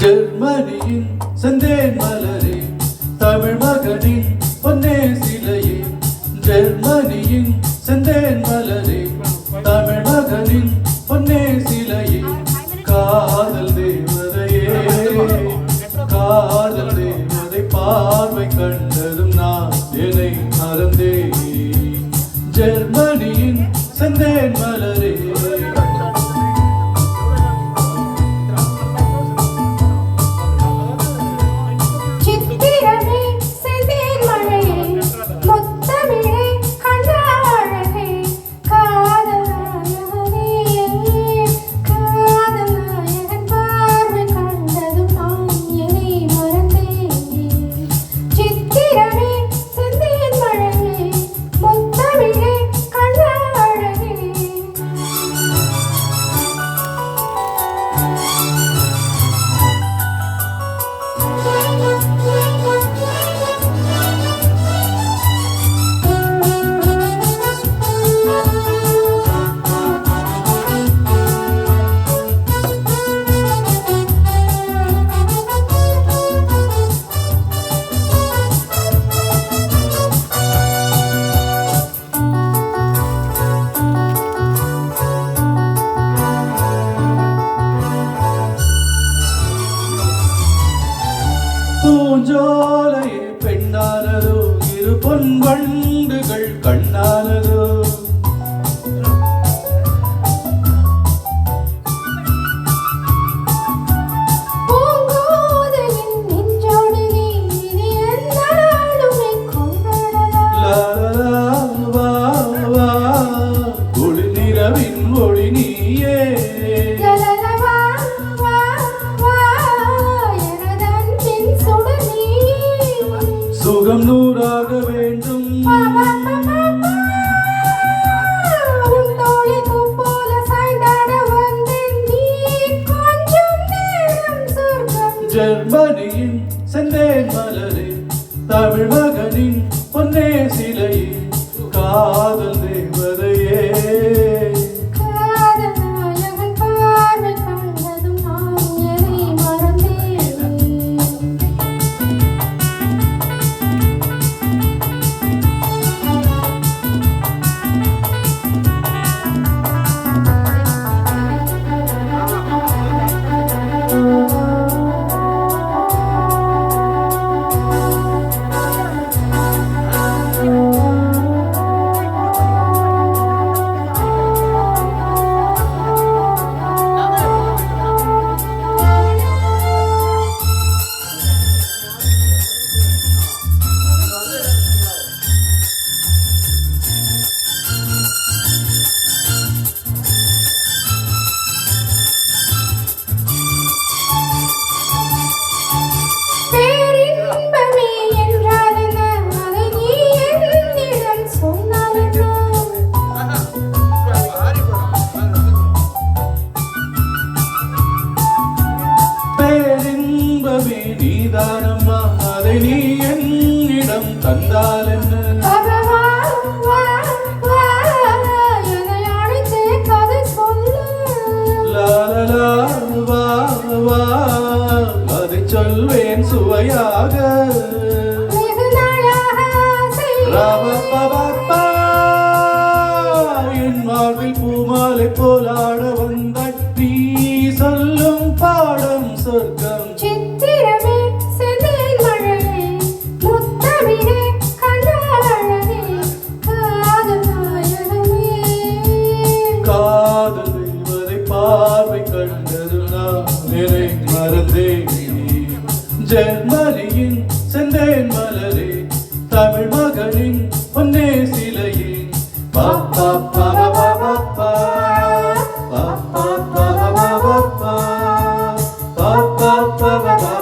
ஜெர்மனியின் செந்தேன் மலரே, தமிழ் மகனின் பொன்னே சிலையே. ஜெர்மனியின் செந்தேன் மலரே, தமிழ் மகனின் பொன்னே சிலையே. காதல் தேவதையே, காதல் தேவதை பார்வை கண்டதும் நான் என்னை மறந்தேன். ஜெர்மனியின் செந்தேன் மலரே. பூஞ்சோலையே பெண்ணானதோ, இரு பொன் வண்டுகள் கண்ணானதோ. ஒளி நிறவின் ஒளி நீயே. சுகம் நூறாக வேண்டும். ஜெர்மனியின் செந்தேன் மலரே, தமிழ் மகனின் பொன்னே சிலையே. காதல் தேவதையே, நீதானம்மா, அதை நீ என்னிடம் தந்தால் என்ன? அதை சொல்வேன் சுவையாக. என் வாழ்வில் பூமாலை போலாட வந்தாய், நீ சொல்லும் பாடம் சொர்க்கம். காதல் தெய்வதை பார்வை கண்டதும் நான் என்னை மறந்தேன். ஜெர்மனியின் செந்தேன் மலரே, தமிழ் மகனின் பொன்னே சிலையே, பாப்பா பாப்பா பாப்பா பாப்பா பாப்பா பாப்பா பாப்பா பாப்பா